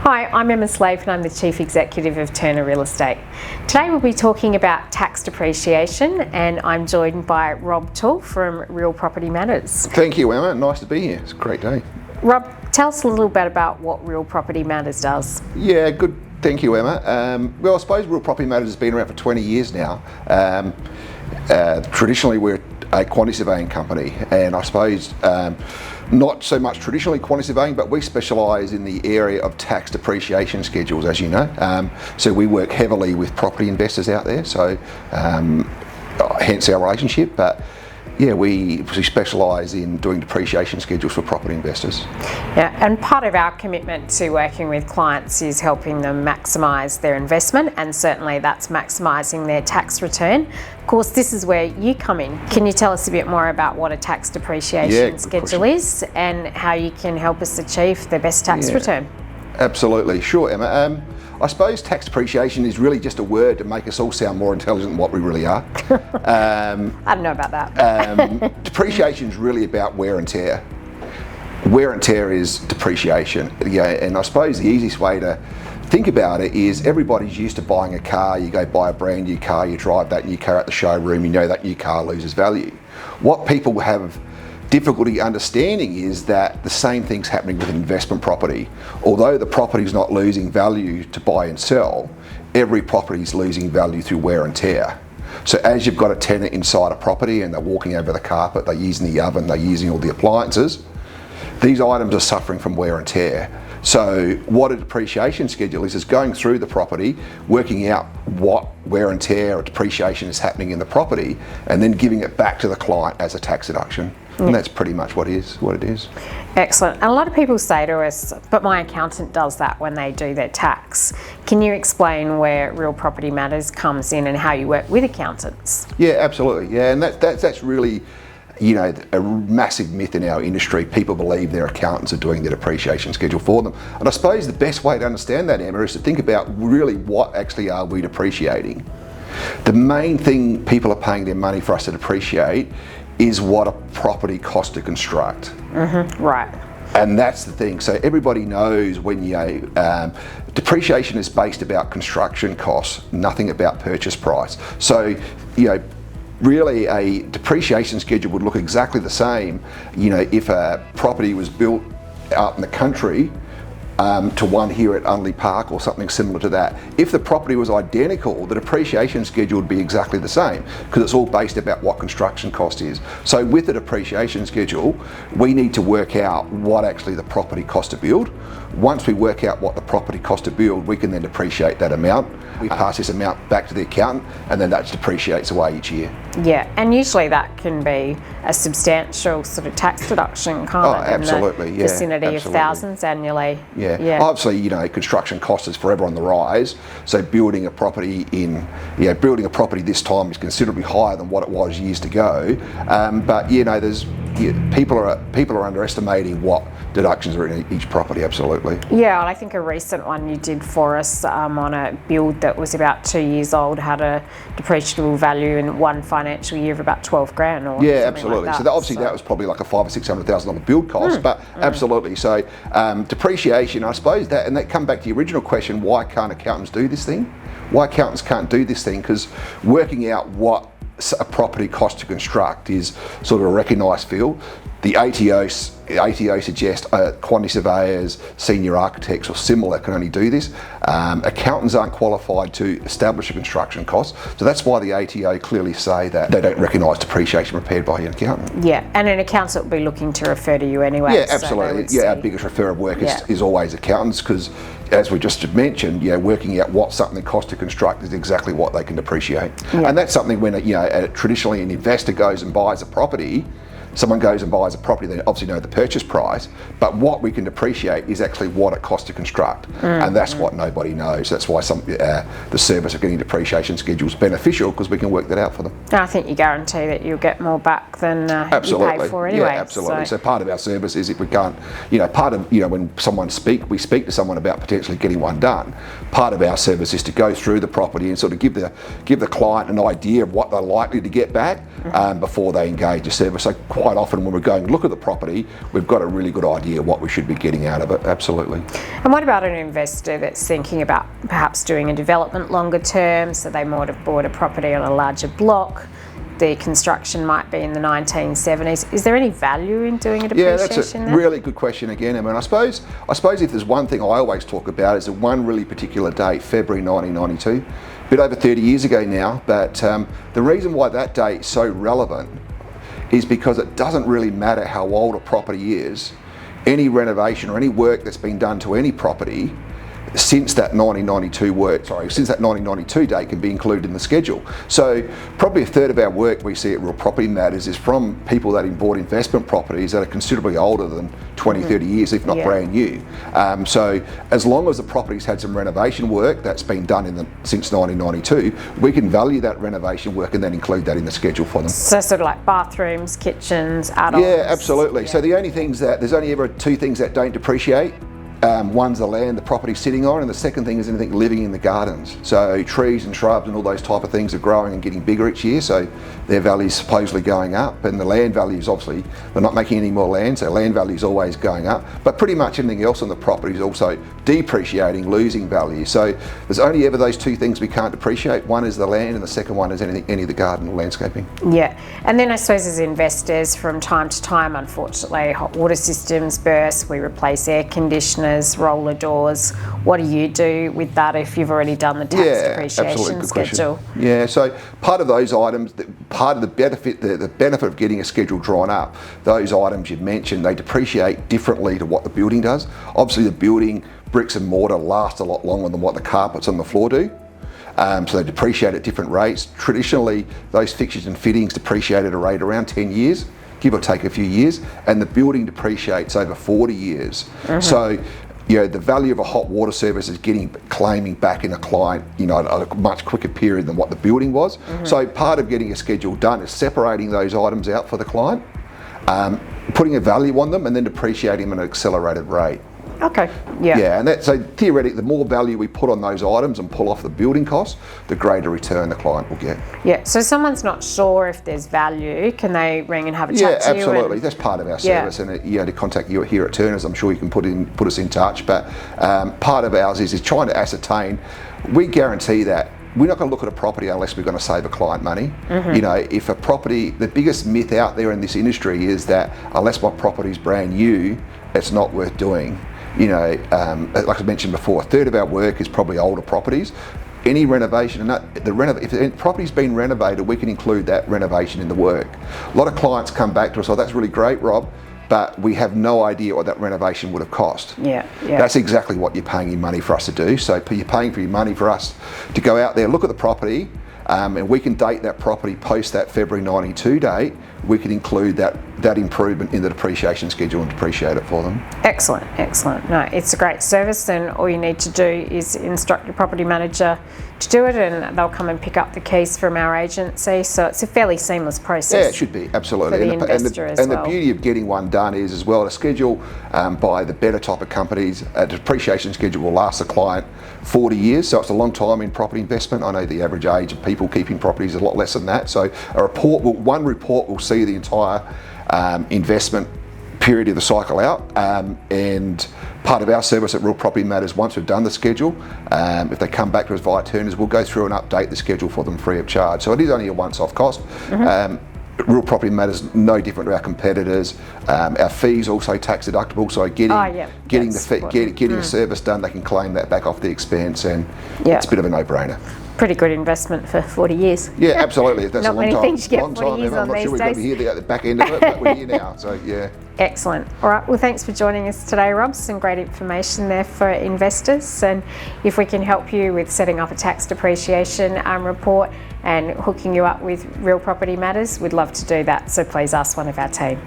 Hi, I'm Emma Slape and I'm the Chief Executive of Turner Real Estate. Today we'll be talking about tax depreciation and I'm joined by Rob Toole from Real Property Matters. Thank you, Emma. Nice to be here. It's a great day. Rob, tell us a little bit about what Real Property Matters does. Yeah, good. Thank you, Emma. Well, I suppose Real Property Matters has been around for 20 years now. Traditionally, we're a quantity surveying company, and I suppose not so much traditionally quantity surveying, but we specialise in the area of tax depreciation schedules, as you know. So we work heavily with property investors out there, so hence our relationship. But yeah, we specialise in doing depreciation schedules for property investors. Yeah, and part of our commitment to working with clients is helping them maximise their investment, and certainly that's maximising their tax return. Of course, this is where you come in. Can you tell us a bit more about what a tax depreciation schedule is and how you can help us achieve the best tax return? Absolutely, sure, Emma. I suppose tax depreciation is really just a word to make us all sound more intelligent than what we really are. I don't know about that. Depreciation is really about wear and tear. Wear and tear is depreciation. Yeah, and I suppose the easiest way to think about it is everybody's used to buying a car. You go buy a brand new car, you drive that new car at the showroom, you know that new car loses value. What people have difficulty understanding is that the same thing's happening with an investment property. Although the property's not losing value to buy and sell, every property's losing value through wear and tear. So as you've got a tenant inside a property and they're walking over the carpet, they're using the oven, they're using all the appliances, these items are suffering from wear and tear. So what a depreciation schedule is going through the property, working out what wear and tear or depreciation is happening in the property, and then giving it back to the client as a tax deduction. And that's pretty much what it is. Excellent. And a lot of people say to us, but my accountant does that when they do their tax. Can you explain where Real Property Matters comes in and how you work with accountants? Yeah, absolutely. Yeah, and that's really, you know, a massive myth in our industry. People believe their accountants are doing their depreciation schedule for them. And I suppose the best way to understand that, Emma, is to think about really what actually are we depreciating. The main thing people are paying their money for us to depreciate is what a property costs to construct. Right. And that's the thing. So everybody knows when depreciation is based about construction costs, nothing about purchase price. So, you know, really a depreciation schedule would look exactly the same, you know, if a property was built out in the country to one here at Unley Park or something similar to that. If the property was identical, the depreciation schedule would be exactly the same because it's all based about what construction cost is. So with the depreciation schedule, we need to work out what actually the property cost to build. Once we work out what the property cost to build, we can then depreciate that amount. We pass this amount back to the accountant and then that depreciates away each year. Yeah, and usually that can be a substantial sort of tax deduction kind of in the vicinity of thousands annually. Yeah. Obviously, you know, construction cost is forever on the rise. So building a property this time is considerably higher than what it was years ago. But you know, people are underestimating what deductions are in each property. Absolutely. Yeah, and I think a recent one you did for us on a build that was about 2 years old had a depreciable value in one financial year of about 12 grand. Or yeah, absolutely. Like that. So obviously that was probably like a $500,000 or $600,000 build cost, but absolutely. So depreciation, I suppose that come back to the original question: why can't accountants do this thing? Why accountants can't do this thing? Because working out what a property cost to construct is sort of a recognised field. The ATO suggests quantity surveyors, senior architects or similar can only do this. Accountants aren't qualified to establish a construction cost, so that's why the ATO clearly say that they don't recognise depreciation prepared by an accountant. Yeah, and an accountant will be looking to refer to you anyway. Yeah, absolutely. So our biggest refer of work is always accountants because, as we just mentioned, working out what something costs to construct is exactly what they can depreciate. Yeah. And that's something when traditionally an investor goes and buys a property. Someone goes and buys a property, they obviously know the purchase price, but what we can depreciate is actually what it costs to construct. And that's what nobody knows. That's why the service of getting depreciation schedules is beneficial because we can work that out for them. And I think you guarantee that you'll get more back than you pay for anyway. Yeah, absolutely. So part of our service is if we can't, when we speak to someone about potentially getting one done, part of our service is to go through the property and sort of give the client an idea of what they're likely to get back before they engage a service. So quite often when we're going to look at the property, we've got a really good idea what we should be getting out of it, absolutely. And what about an investor that's thinking about perhaps doing a development longer term, so they might have bought a property on a larger block, the construction might be in the 1970s. Is there any value in doing a depreciation? Yeah, that's a really good question again, Emma. And I suppose if there's one thing I always talk about is the one really particular date, February 1992. A bit over 30 years ago now, but the reason why that date is so relevant is because it doesn't really matter how old a property is. Any renovation or any work that's been done to any property since that 1992 date can be included in the schedule. So probably a third of our work we see at Real Property Matters is from people that have bought investment properties that are considerably older than 20, 30 years, if not brand new. So as long as the property's had some renovation work that's been done since 1992, we can value that renovation work and then include that in the schedule for them. So sort of like bathrooms, kitchens, add-ons. Yeah, absolutely. Yeah. So the only things there's only ever two things that don't depreciate. One's the land the property's sitting on, and the second thing is anything living in the gardens. So trees and shrubs and all those type of things are growing and getting bigger each year, so their value's supposedly going up, and the land values, obviously, they're not making any more land, so land value's always going up, but pretty much anything else on the property is also depreciating, losing value. So there's only ever those two things we can't depreciate. One is the land, and the second one is any of the garden or landscaping. Yeah, and then I suppose as investors, from time to time, unfortunately, hot water systems burst, we replace air conditioners, roller doors. What do you do with that if you've already done the tax depreciation schedule? Yeah, so part of those items, part of the benefit of getting a schedule drawn up, those items you've mentioned, they depreciate differently to what the building does. Obviously the building, bricks and mortar, last a lot longer than what the carpets on the floor do. So they depreciate at different rates. Traditionally, those fixtures and fittings depreciate at a rate around 10 years, give or take a few years, and the building depreciates over 40 years. So, the value of a hot water service is claiming back in a client, at a much quicker period than what the building was. So part of getting a schedule done is separating those items out for the client, putting a value on them, and then depreciating them at an accelerated rate. Okay, yeah. Yeah, and so theoretically, the more value we put on those items and pull off the building costs, the greater return the client will get. Yeah, so someone's not sure if there's value, can they ring and have a chat to you? Yeah, absolutely. That's part of our service, and to contact you here at Turners, I'm sure you can put us in touch. But part of ours is trying to ascertain. We guarantee that we're not going to look at a property unless we're going to save a client money. If a property, the biggest myth out there in this industry is that unless my property's brand new, it's not worth doing. Like I mentioned before, a third of our work is probably older properties. Any renovation, if the property's been renovated, we can include that renovation in the work. A lot of clients come back to us, oh, that's really great, Rob, but we have no idea what that renovation would have cost. Yeah. That's exactly what you're paying your money for us to do. So you're paying for your money for us to go out there, look at the property, and we can date that property post that February 92 date. We can include that improvement in the depreciation schedule and depreciate it for them. Excellent. No, it's a great service, and all you need to do is instruct your property manager to do it, and they'll come and pick up the keys from our agency. So it's a fairly seamless process. Yeah, it should be, absolutely. For the investor as well. The beauty of getting one done is, as well, a schedule by the better type of companies, a depreciation schedule will last the client 40 years, so it's a long time in property investment. I know the average age of people keeping properties is a lot less than that. So one report will see the entire investment period of the cycle out, and part of our service at Real Property Matters, once we've done the schedule, if they come back to us via Turners, we'll go through and update the schedule for them free of charge. So it is only a once-off cost. Real Property Matters no different to our competitors. Our fees also tax deductible, so getting a service done, they can claim that back off the expense, and it's a bit of a no-brainer. Pretty good investment for 40 years. Yeah, absolutely. That's not a long many time. things you get 40 years on these days. I'm not sure we're going to be here at the back end of it, but we're here now, so yeah. Excellent. All right, well, thanks for joining us today, Rob. Some great information there for investors, and if we can help you with setting up a tax depreciation report and hooking you up with Real Property Matters, we'd love to do that, so please ask one of our team.